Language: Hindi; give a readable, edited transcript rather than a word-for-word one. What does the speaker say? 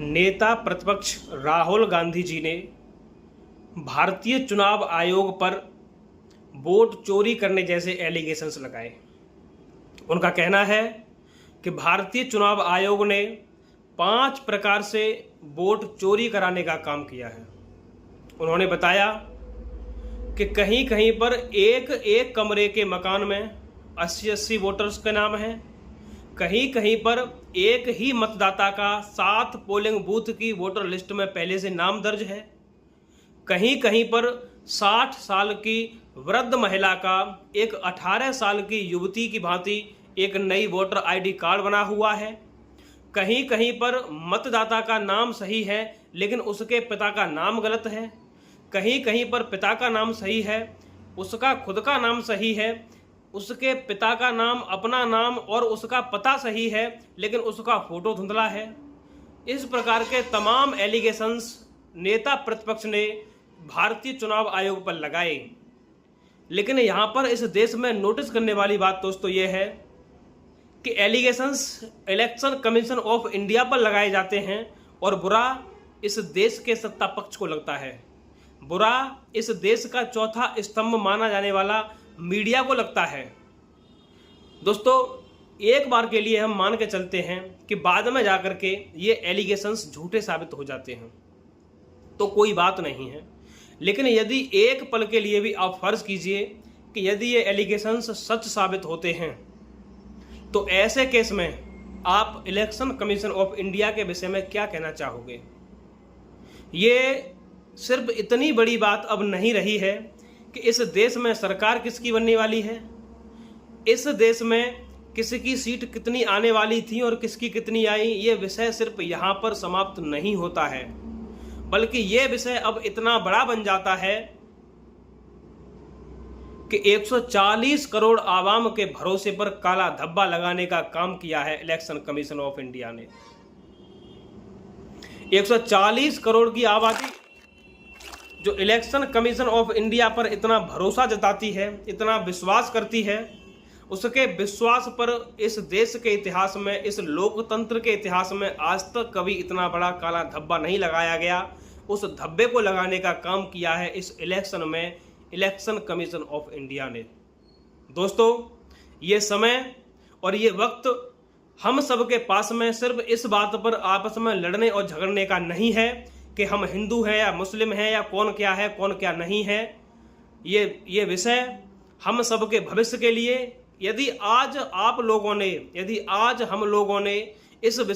नेता प्रतिपक्ष राहुल गांधी जी ने भारतीय चुनाव आयोग पर वोट चोरी करने जैसे एलिगेशंस लगाए। उनका कहना है कि भारतीय चुनाव आयोग ने 5 प्रकार से वोट चोरी कराने का काम किया है। उन्होंने बताया कि कहीं कहीं पर एक एक कमरे के मकान में 80-80 वोटर्स के नाम हैं। कहीं कहीं पर एक ही मतदाता का 7 पोलिंग बूथ की वोटर लिस्ट में पहले से नाम दर्ज है। कहीं कहीं पर 60 साल की वृद्ध महिला का एक 18 साल की युवती की भांति एक नई वोटर आईडी कार्ड बना हुआ है। कहीं कहीं पर मतदाता का नाम सही है लेकिन उसके पिता का नाम गलत है। कहीं कहीं पर पिता का नाम सही है, उसका खुद का नाम सही है, उसके पिता का नाम, अपना नाम और उसका पता सही है लेकिन उसका फोटो धुंधला है। इस प्रकार के तमाम एलिगेशंस नेता प्रतिपक्ष ने भारतीय चुनाव आयोग पर लगाए। लेकिन यहाँ पर इस देश में नोटिस करने वाली बात दोस्तों ये है कि allegations election commission of India पर लगाए जाते हैं और बुरा इस देश के सत्ता पक्ष को लगता है। बुरा इस देश का चौथा स्तंभ माना जाने वाला मीडिया को लगता है। दोस्तों, एक बार के लिए हम मान के चलते हैं कि बाद में जाकर के ये एलिगेशंस झूठे साबित हो जाते हैं तो कोई बात नहीं है। लेकिन यदि एक पल के लिए भी आप फर्ज कीजिए कि यदि ये एलिगेशंस सच साबित होते हैं तो ऐसे केस में आप इलेक्शन कमीशन ऑफ इंडिया के विषय में क्या कहना चाहोगे? ये सिर्फ इतनी बड़ी बात अब नहीं रही है कि इस देश में सरकार किसकी बनने वाली है, इस देश में किसकी सीट कितनी आने वाली थी और किसकी कितनी आई। ये विषय सिर्फ यहाँ पर समाप्त नहीं होता है, बल्कि ये विषय अब इतना बड़ा बन जाता है कि 140 करोड़ आवाम के भरोसे पर काला धब्बा लगाने का काम किया है इलेक्शन कमीशन ऑफ इंडिया ने। 140 करोड़ की आबादी जो इलेक्शन कमीशन ऑफ इंडिया पर इतना भरोसा जताती है, इतना विश्वास करती है, उसके विश्वास पर इस देश के इतिहास में, इस लोकतंत्र के इतिहास में आज तक कभी इतना बड़ा काला धब्बा नहीं लगाया गया। उस धब्बे को लगाने का काम किया है इस इलेक्शन में इलेक्शन कमीशन ऑफ इंडिया ने। दोस्तों, ये समय और ये वक्त हम सब के पास में सिर्फ इस बात पर आपस में लड़ने और झगड़ने का नहीं है कि हम हिंदू हैं या मुस्लिम हैं या कौन क्या है कौन क्या नहीं है। ये विषय हम सब के भविष्य के लिए, यदि आज हम लोगों ने इस